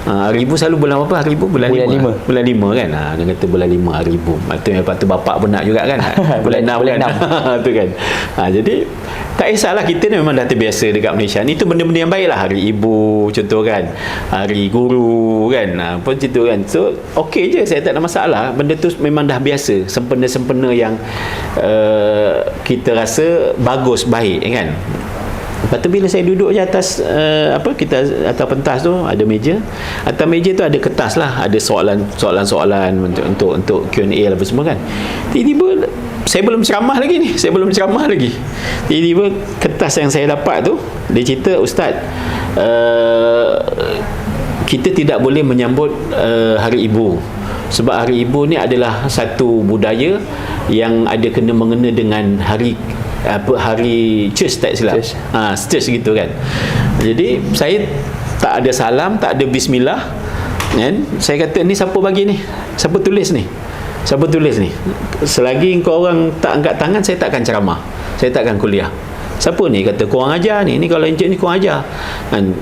Hari Ibu selalu bulan apa? Hari Ibu bulan 5. Bulan 5 kan. Dia kata bulan 5 Hari Ibu. Lepas tu bapak pun nak juga kan. Bulan 6 kan. Tu kan. Jadi tak kisahlah, kita ni memang dah terbiasa dekat Malaysia ni. Itu benda-benda yang baik lah. Hari Ibu contoh kan, Hari Guru kan, apa cerita kan. So okey je, saya tak ada masalah. Benda tu memang dah biasa. Sempena-sempena yang kita rasa bagus, baik kan. Lepas tu bila saya duduk je atas kita atas pentas tu ada meja. Atas meja tu ada kertas lah, ada soalan-soalan untuk Q&A apa semua kan. Tiba-tiba saya belum ceramah lagi. Tiba-tiba kertas yang saya dapat tu dia cerita, Ustaz, kita tidak boleh menyambut Hari Ibu, sebab Hari Ibu ni adalah satu budaya yang ada kena mengena dengan hari church, tak silap, church gitu kan. Jadi saya tak ada salam, tak ada bismillah kan. Saya kata, ni siapa bagi ni, siapa tulis ni. Selagi kau orang tak angkat tangan, saya takkan ceramah, saya takkan kuliah. Siapa ni? Kata, korang ajar ni kalau encik ni korang ajar kan.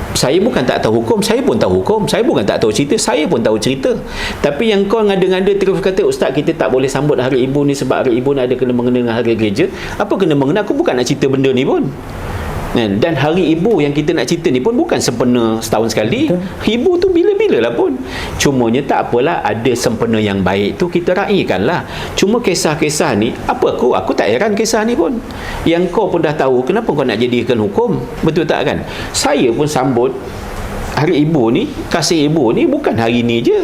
Saya bukan tak tahu hukum, saya pun tahu hukum. Saya bukan tak tahu cerita, saya pun tahu cerita. Tapi yang kau ngada-ngada terus kata, Ustaz, kita tak boleh sambut Hari Ibu ni sebab Hari Ibu ni ada kena mengena dengan hari gereja. Apa kena mengena? Aku bukan nak cerita benda ni pun. Dan Hari Ibu yang kita nak cerita ni pun bukan sempena setahun sekali. Ibu tu bila-bila lah pun. Cumanya tak apalah, ada sempena yang baik tu kita raikan lah. Cuma kisah-kisah ni, aku tak heran kisah ni pun. Yang kau pun dah tahu, kenapa kau nak jadikan hukum? Betul tak kan? Saya pun sambut Hari ibu ni, kasih ibu ni bukan hari ni je.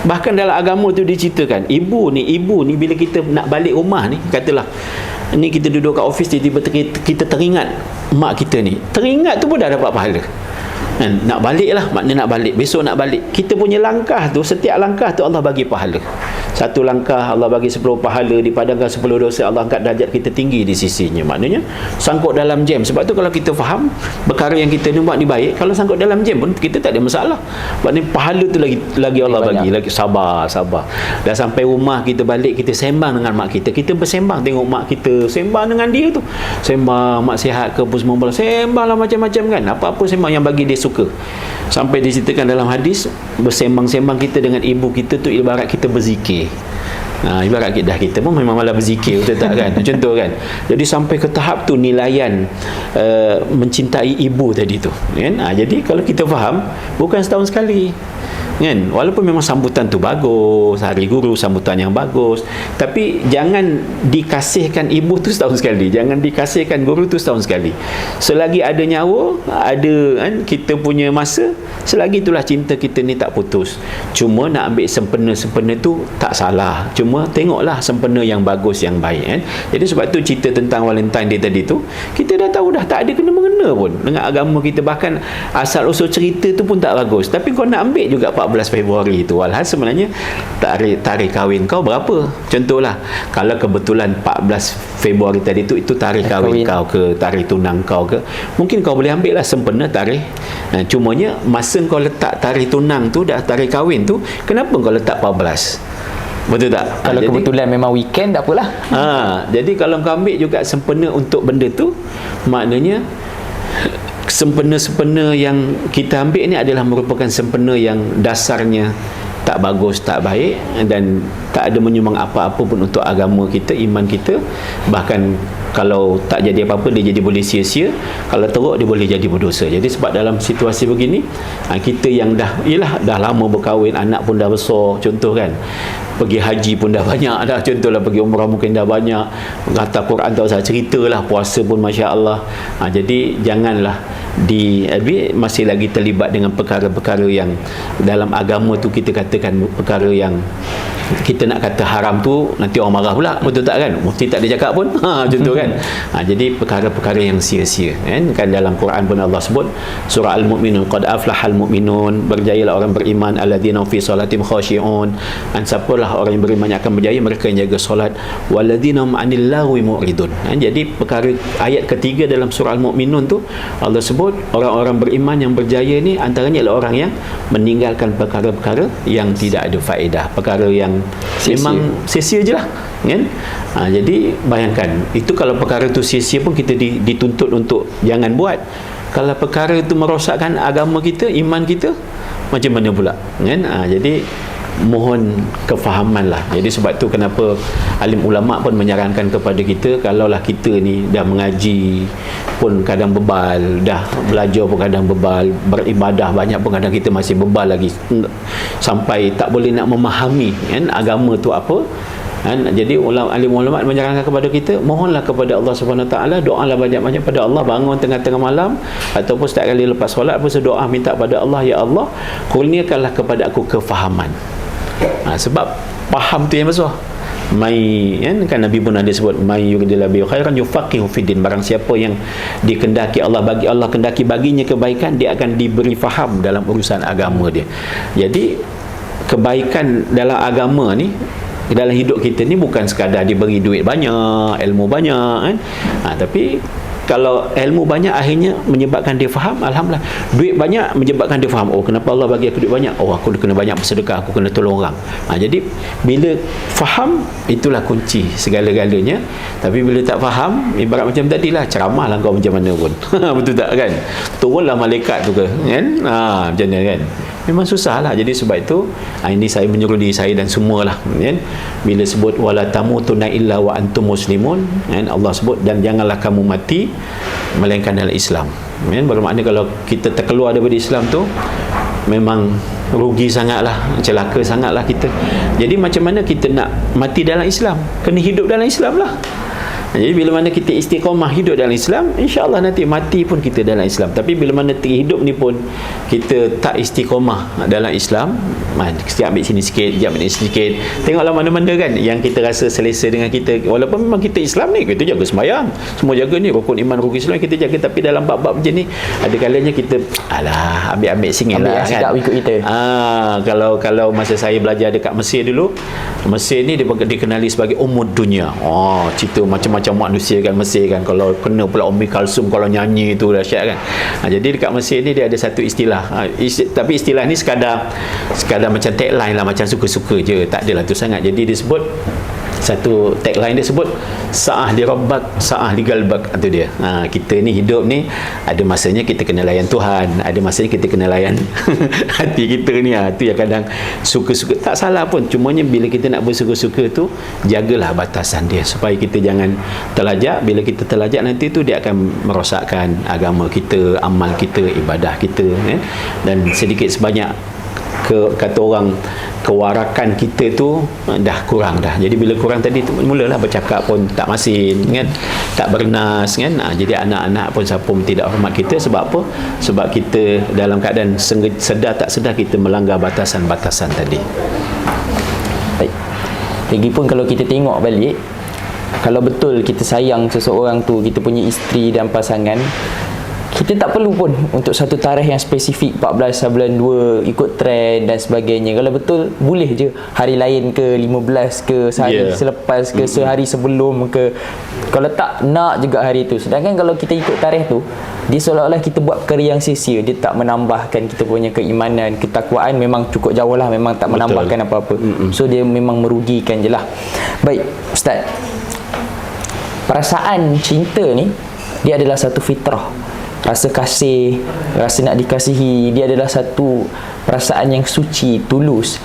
Bahkan dalam agama tu diceritakan, ibu ni bila kita nak balik rumah ni, katalah ni kita duduk kat office, tiba-tiba kita teringat mak kita ni. Teringat tu pun dah dapat pahala. Nak balik lah, maknanya nak balik, besok nak balik. Kita punya langkah tu, setiap langkah tu Allah bagi pahala. Satu langkah Allah bagi 10 pahala, dipadamkan 10 dosa, Allah angkat darjat kita tinggi di sisinya. Maknanya sangkut dalam jam. Sebab tu kalau kita faham perkara yang kita ni buat ni baik, kalau sangkut dalam jam pun kita tak ada masalah. Maknanya pahala tu lagi Allah bagi, lagi sabar. Dah sampai rumah, kita balik, kita sembang dengan mak kita. Kita bersembang, tengok mak kita sembang dengan dia tu. Sembang mak sihat ke apa semua, sembang lah macam-macam kan. Apa-apa sembang yang bagi dia suka. Sampai diceritakan dalam hadis, bersembang-sembang kita dengan ibu kita tu ibarat kita berzikir. Ibarat kita pun memang malah berzikir, betul tak kan? Contoh kan. Jadi sampai ke tahap tu nilaian mencintai ibu tadi tu kan. Jadi kalau kita faham, bukan setahun sekali kan, walaupun memang sambutan tu bagus, hari guru sambutan yang bagus, tapi jangan dikasihkan ibu tu setahun sekali, jangan dikasihkan guru tu setahun sekali. Selagi ada nyawa, ada kan, kita punya masa, selagi itulah cinta kita ni tak putus. Cuma nak ambil sempena-sempena tu tak salah, cuma tengoklah sempena yang bagus, yang baik kan. Jadi sebab tu cerita tentang Valentine Day tadi tu, kita dah tahu dah tak ada kena-mengena pun dengan agama kita. Bahkan asal usul cerita tu pun tak bagus, tapi kau nak ambil juga 14 Februari itu, walhal sebenarnya tarikh kahwin kau berapa. Contohlah, kalau kebetulan 14 Februari tadi itu tarikh kahwin kau ke, tarikh tunang kau ke, mungkin kau boleh ambil lah sempena tarikh. Cumanya masa kau letak tarikh tunang tu, dah tarikh kahwin tu, kenapa kau letak 14? Betul tak? Kalau kebetulan memang weekend, tak apalah. Jadi kalau kau ambil juga sempena untuk benda tu, maknanya sempena-sempena yang kita ambil ni adalah merupakan sempena yang dasarnya tak bagus, tak baik, dan tak ada menyumbang apa-apa pun untuk agama kita, iman kita. Bahkan kalau tak jadi apa-apa, dia jadi boleh sia-sia. Kalau teruk, dia boleh jadi berdosa. Jadi sebab dalam situasi begini, kita yang dah lama berkahwin, anak pun dah besar, contoh kan, pergi haji pun dah banyak dah, contohlah pergi umrah mungkin dah banyak, kata Quran tak usah ceritalah, puasa pun masya-Allah. Jadi janganlah masih lagi terlibat dengan perkara-perkara yang dalam agama tu kita katakan perkara yang kita nak kata haram tu, nanti orang marah pula, betul tak kan? Mufti tak ada cakap pun, contoh kan. Jadi perkara-perkara yang sia-sia kan dalam Quran pun Allah sebut, surah Al-Mu'minun, qad aflahal mu'minun, berjayalah orang beriman, alladzina fi salatim khashi'un, siapalah orang yang beriman yang akan berjaya, mereka yang jaga solat, walladzina 'anil lagwi mu'ridun. Jadi perkara ayat ketiga dalam surah Al-Mu'minun tu, Allah sebut orang-orang beriman yang berjaya ni antaranya adalah orang yang meninggalkan perkara-perkara yang tidak ada faedah, perkara yang memang sia-sia je lah kan. Jadi bayangkan, itu kalau perkara tu sia-sia pun kita dituntut untuk jangan buat. Kalau perkara itu merosakkan agama kita, iman kita, macam mana pula kan. Jadi mohon kefahaman lah. Jadi sebab tu kenapa alim ulama pun menyarankan kepada kita, kalaulah kita ni dah mengaji pun kadang bebal, dah belajar pun kadang bebal, beribadah banyak pun kadang kita masih bebal lagi, sampai tak boleh nak memahami kan agama tu apa kan. Jadi alim ulama menyarankan kepada kita, mohonlah kepada Allah Subhanahu taala, doalah banyak-banyak pada Allah, bangun tengah-tengah malam ataupun setiap kali lepas solat pun berdoa minta pada Allah, ya Allah, kurniakanlah kepada aku kefahaman. Sebab faham tu yang besar. Kan Nabi pun ada sebut, may yuridillahu bihi khairan yufaqihu fiddin, barang siapa yang dikendaki Allah, bagi Allah kendaki baginya kebaikan, dia akan diberi faham dalam urusan agama dia. Jadi kebaikan dalam agama ni, dalam hidup kita ni, bukan sekadar diberi duit banyak, ilmu banyak kan. Tapi kalau ilmu banyak akhirnya menyebabkan dia faham, alhamdulillah. Duit banyak menyebabkan dia faham, oh kenapa Allah bagi aku duit banyak, oh aku kena banyak bersedekah, aku kena tolong orang. Jadi bila faham, itulah kunci segala-galanya. Tapi bila tak faham, ibarat macam tadilah, ceramahlah kau macam mana pun betul tak kan, turunlah malaikat tu ke kan, macam mana kan, memang susah lah. Jadi sebab itu ini saya menyuruh diri saya dan semualah kan, bila sebut wala tamutunna illa wa antum muslimun kan, Allah sebut dan janganlah kamu mati melainkan dalam Islam kan. Bermakna kalau kita terkeluar daripada Islam tu memang rugi sangatlah, celaka sangatlah kita. Jadi macam mana kita nak mati dalam Islam? Kena hidup dalam Islam lah Jadi bila mana kita istiqamah hidup dalam Islam, insya-Allah nanti mati pun kita dalam Islam. Tapi bila mana hidup ni pun kita tak istiqamah dalam Islam, setiap ambil sini sikit, sekejap ambil sini sikit. Tengoklah mana-mana kan yang kita rasa selesa dengan kita, walaupun memang kita Islam ni, kita jaga sembahyang, semua jaga ni, rukun iman, rukun Islam kita jaga, tapi dalam bab-bab macam ni ada kalanya kita ambil singil lah kan. Ikut kita. Kalau masa saya belajar dekat Mesir dulu, Mesir ni dia dikenali sebagai Ummud Dunya. Cerita macam-macam manusia kan Mesir kan, kalau kena pula Ummi Kalsum kalau nyanyi tu dahsyat kan. Jadi dekat Mesir ni dia ada satu istilah, tapi istilah ni sekadar macam tagline lah, macam suka-suka je, tak adalah tu sangat. Jadi dia sebut satu tagline, dia sebut sa'ah li rabbak sa'ah li galbak. Itu dia. Kita ni hidup ni ada masanya kita kena layan Tuhan, ada masanya kita kena layan hati kita ni. Itu yang kadang suka-suka, tak salah pun, cumanya bila kita nak bersuka-suka tu, jagalah batasan dia supaya kita jangan terlajak. Bila kita terlajak nanti tu dia akan merosakkan agama kita, amal kita, ibadah kita, dan sedikit sebanyak kata orang kewarakan kita tu dah kurang dah. Jadi bila kurang tadi tu, mulalah bercakap pun tak masin kan, tak bernas kan. Jadi anak-anak pun siapa pun tidak hormat kita. Sebab apa? Sebab kita dalam keadaan sedar tak sedar kita melanggar batasan-batasan tadi. Baik. Lagipun kalau kita tengok balik, kalau betul kita sayang seseorang tu, kita punya isteri dan pasangan, kita tak perlu pun untuk satu tarikh yang spesifik 14 bulan 2 ikut trend dan sebagainya. Kalau betul boleh je hari lain ke, 15 ke, sehari selepas ke, sehari sebelum ke. Kalau tak, nak juga hari tu. Sedangkan kalau kita ikut tarikh tu, dia seolah-olah kita buat perkara yang sia-sia. Dia tak menambahkan kita punya keimanan, ketakwaan memang cukup jauh lah, memang tak menambahkan apa-apa. So dia memang merugikan je lah. Baik Ustaz, perasaan cinta ni dia adalah satu fitrah. Rasa kasih, rasa nak dikasihi, dia adalah satu perasaan yang suci, tulus.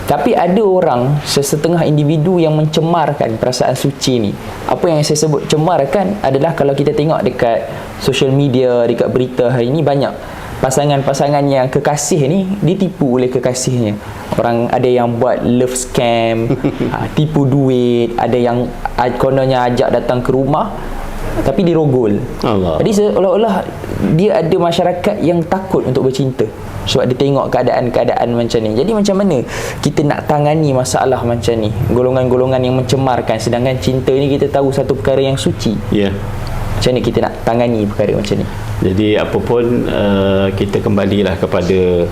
Tapi ada orang, sesetengah individu yang mencemarkan perasaan suci ni. Apa yang saya sebut cemarkan adalah kalau kita tengok dekat social media, dekat berita hari ni, banyak pasangan-pasangan yang kekasih ni ditipu oleh kekasihnya. Orang ada yang buat love scam, tipu duit, ada yang kononnya ajak datang ke rumah tapi dirogol. Jadi seolah-olah dia ada masyarakat yang takut untuk bercinta sebab dia tengok keadaan-keadaan macam ni. Jadi macam mana kita nak tangani masalah macam ni, golongan-golongan yang mencemarkan, sedangkan cinta ni kita tahu satu perkara yang suci. Macam mana kita nak tangani perkara macam ni? Jadi apapun kita kembalilah kepada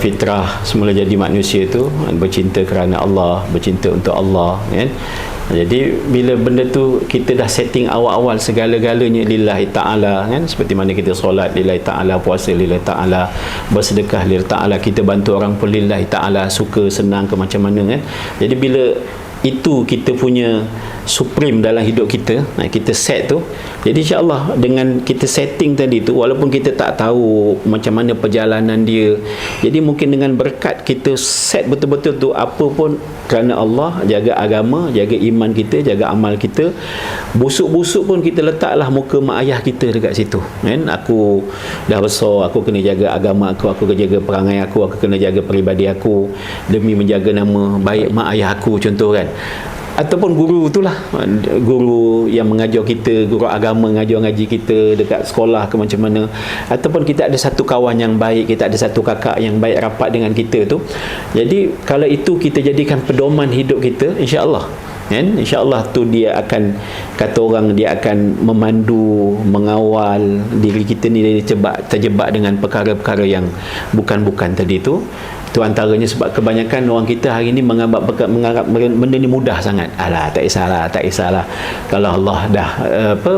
fitrah semula jadi manusia tu, bercinta kerana Allah, bercinta untuk Allah kan. Jadi bila benda tu kita dah setting awal-awal segala-galanya lillahi ta'ala kan, seperti mana kita solat lillahi ta'ala, puasa lillahi ta'ala, bersedekah lillahi ta'ala, kita bantu orang pun lillahi ta'ala, suka senang ke macam mana kan. Jadi bila itu kita punya supreme dalam hidup kita, kita set tu, jadi insya-Allah dengan kita setting tadi tu, walaupun kita tak tahu macam mana perjalanan dia, jadi mungkin dengan berkat kita set betul-betul tu, apa pun kerana Allah, jaga agama, jaga iman kita, jaga amal kita, busuk-busuk pun kita letaklah muka mak ayah kita dekat situ kan. Aku dah besar, aku kena jaga agama aku kena jaga perangai aku kena jaga peribadi aku demi menjaga nama baik mak ayah aku, contoh kan. Ataupun guru itulah, guru yang mengajar kita, guru agama mengajar ngaji kita dekat sekolah ke macam mana, ataupun kita ada satu kawan yang baik, kita ada satu kakak yang baik rapat dengan kita tu. Jadi kalau itu kita jadikan pedoman hidup kita, insya-Allah kan, insya-Allah tu dia akan, kata orang, dia akan memandu, mengawal diri kita ni dari terjebak dengan perkara-perkara yang bukan-bukan tadi tu. Itu antaranya sebab kebanyakan orang kita hari ini menganggap benda ni mudah sangat. Alah, tak kisahlah. Kalau Allah dah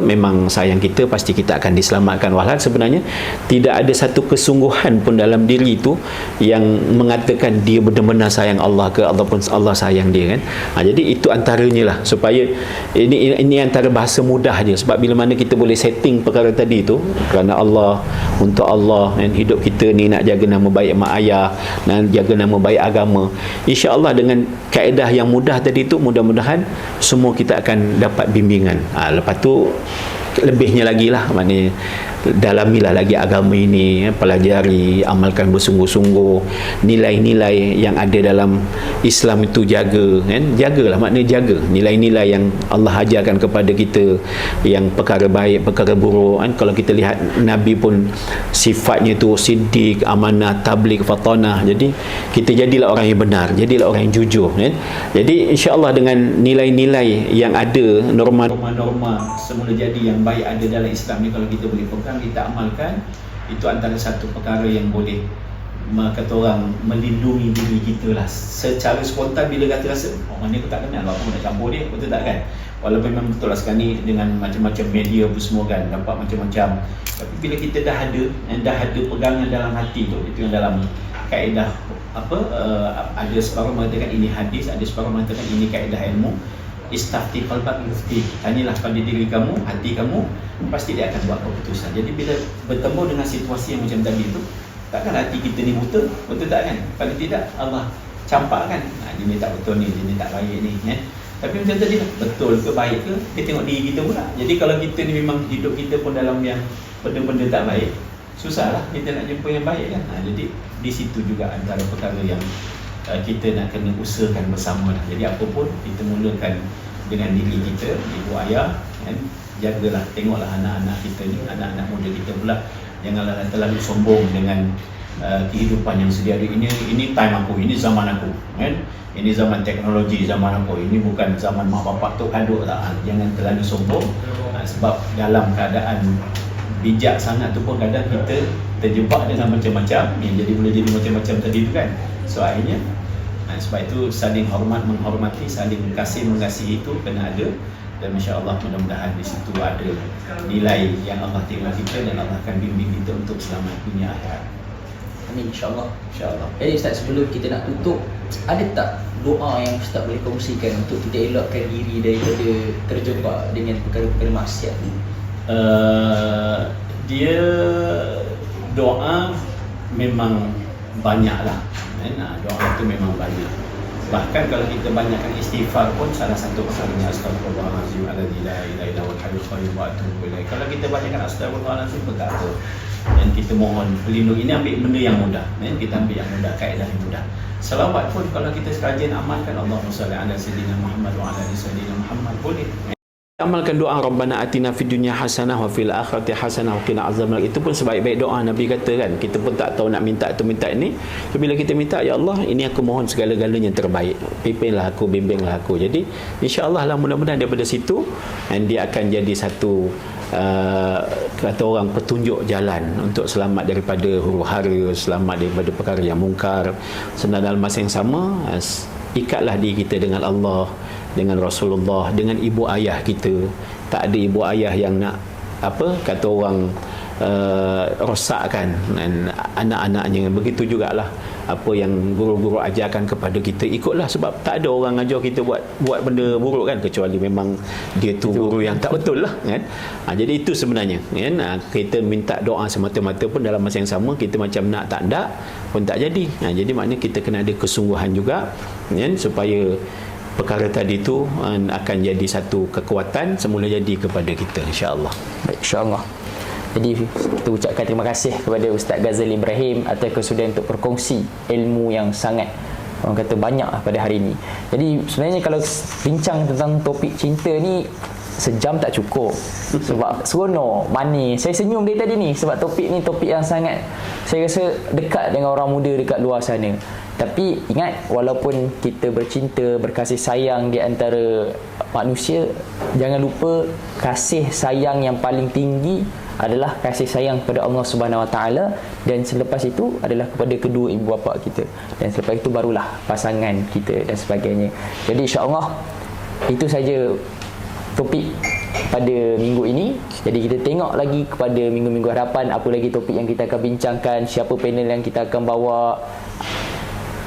memang sayang kita, pasti kita akan diselamatkan. Walhal sebenarnya tidak ada satu kesungguhan pun dalam diri itu yang mengatakan dia benar-benar sayang Allah ke, ataupun Allah sayang dia kan. Jadi itu antaranya lah, supaya ini antara bahasa mudah je. Sebab bila mana kita boleh setting perkara tadi tu kerana Allah, untuk Allah, dan hidup kita ni nak jaga nama baik mak ayah, dan jaga nama baik agama, insya-Allah dengan kaedah yang mudah tadi tu, mudah-mudahan semua kita akan dapat bimbingan. Lepas tu lebihnya lagi lah, maknanya dalamilah lagi agama ini, pelajari, amalkan bersungguh-sungguh. Nilai-nilai yang ada dalam Islam itu jaga, kan? Jagalah, maknanya jaga nilai-nilai yang Allah ajarkan kepada kita, yang perkara baik, perkara buruk, kan? Kalau kita lihat Nabi pun sifatnya tu siddiq, amanah, tabligh, fatanah. Jadi kita jadilah orang yang benar, jadilah orang yang jujur, kan? Jadi insya-Allah dengan nilai-nilai yang ada, norma-norma semula jadi yang baik ada dalam Islam ni, kalau kita boleh pegang, kita amalkan, itu antara satu perkara yang boleh kata orang melindungi diri kita lah. Secara spontan bila kata rasa mana aku tak kenal, apa nak campur dia, betul tak kan? Walaupun memang betul lah sekarang ni dengan macam-macam media pun semua kan dapat macam-macam, tapi bila kita dah ada pegangan dalam hati tu, itu yang dalam kaedah ada separuh mengatakan ini hadis, ada separuh mengatakan ini kaedah ilmu. Istafti qalbak mufti, tanyalah pada diri kamu, hati kamu, pasti dia akan buat keputusan. Jadi bila bertemu dengan situasi yang macam tadi tu, takkan hati kita ni buta, betul tak kan? Kalau tidak, Allah campak kan, dia ni tak betul ni, dia ni tak baik ni, kan? Tapi macam tadi lah, betul ke baik ke, kita tengok diri kita pula. Jadi kalau kita ni memang hidup kita pun dalam yang benda-benda tak baik, susahlah kita nak jumpa yang baik kan. Jadi di situ juga antara perkara yang kita nak kena usahakan bersama lah. Jadi apa pun kita mulakan dengan diri kita, ibu ayah, kan? Jagalah, tengoklah anak-anak kita ni, anak-anak muda kita pula, janganlah terlalu sombong dengan kehidupan yang sedia ada. Ini time aku, ini zaman aku, kan? Ini zaman teknologi, zaman aku. Ini bukan zaman mak bapak tu aduk tak. Jangan terlalu sombong, sebab dalam keadaan bijak sangat tu pun kadang kita terjebak dengan macam-macam yang boleh jadi macam-macam tadi tu kan. So akhirnya sebab itu saling hormat menghormati, saling kasih mengasihi itu kena ada. Dan masya-Allah, mudah-mudahan di situ ada nilai yang Allah tengok kita dan Allah akan bimbing kita untuk selamat dunia akhirat. Amin, insya-Allah. Insya-Allah. Jadi Ustaz, sebelum kita nak tutup, ada tak doa yang Ustaz boleh kongsikan untuk kita elakkan diri daripada terjebak dengan perkara-perkara maksiat ni? Dia doa memang banyaklah, doa itu memang banyak. Bahkan kalau kita banyakkan istighfar pun salah satu perkaranya astagfirullahalazim alladzi la ilaha illa huwal hayyul qayyum wa atubu ilaih. Kalau kita banyakkan astagfirullahalazim, berkata dan kita mohon pelindung, ini ambil benda yang mudah, kita ambil yang mudah, kaedah yang mudah. Selawat pun kalau kita sekalian amalkan, Allahumma shalli ala sayyidina Muhammad wa ala ali sayyidina Muhammad, boleh. Amalkan doa Rabbana atina fid dunya hasanah wa fil akhirati hasanah wa qina azabannar. Itu pun sebaik-baik doa Nabi kata kan. Kita pun tak tahu nak minta tu minta ini. So, bila kita minta, ya Allah, ini aku mohon segala-galanya yang terbaik. Pimpinlah aku, bimbinglah aku. Jadi insya-Allah lah, mudah-mudahan daripada situ dan dia akan jadi satu kata orang petunjuk jalan untuk selamat daripada huru-hara, selamat daripada perkara yang mungkar. Sebenarnya dalam masa yang sama, ikatlah diri kita dengan Allah, dengan Rasulullah, dengan ibu ayah kita. Tak ada ibu ayah yang nak kata orang rosakkan anak-anaknya. Begitu jugalah apa yang guru-guru ajarkan kepada kita, ikutlah. Sebab tak ada orang ajar kita buat benda buruk kan, kecuali memang dia tu guru yang tak betul lah kan. Jadi itu sebenarnya kan, kita minta doa semata-mata pun dalam masa yang sama kita macam nak tak pun tak jadi. Jadi maknanya kita kena ada kesungguhan juga kan, supaya perkara tadi tu akan jadi satu kekuatan semula jadi kepada kita, insya-Allah. Baik, insya-Allah. Jadi kita ucapkan terima kasih kepada Ustaz Ghazali Ibrahim atas kesudian untuk berkongsi ilmu yang sangat, orang kata, banyak pada hari ini. Jadi sebenarnya kalau bincang tentang topik cinta ni sejam tak cukup. Sebab seronok, manis. Saya senyum dari tadi ni sebab topik ni topik yang sangat, saya rasa dekat dengan orang muda dekat luar sana. Tapi ingat, walaupun kita bercinta, berkasih sayang di antara manusia, jangan lupa kasih sayang yang paling tinggi adalah kasih sayang kepada Allah Subhanahu Wa Taala, dan selepas itu adalah kepada kedua ibu bapa kita, dan selepas itu barulah pasangan kita dan sebagainya. Jadi insya-Allah itu saja topik pada minggu ini. Jadi kita tengok lagi kepada minggu-minggu hadapan apa lagi topik yang kita akan bincangkan, siapa panel yang kita akan bawa.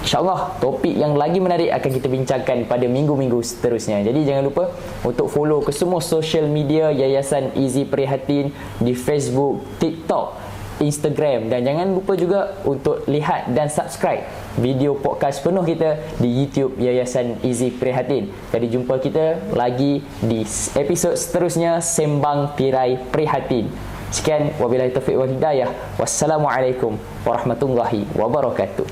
InsyaAllah topik yang lagi menarik akan kita bincangkan pada minggu-minggu seterusnya. Jadi jangan lupa untuk follow ke semua social media Yayasan Easy Prihatin di Facebook, TikTok, Instagram, dan jangan lupa juga untuk lihat dan subscribe video podcast penuh kita di YouTube Yayasan Easy Prihatin. Jadi jumpa kita lagi di episod seterusnya Sembang Tirai Prihatin. Sekian, wabillahi taufiq wal hidayah. Wassalamualaikum warahmatullahi wabarakatuh.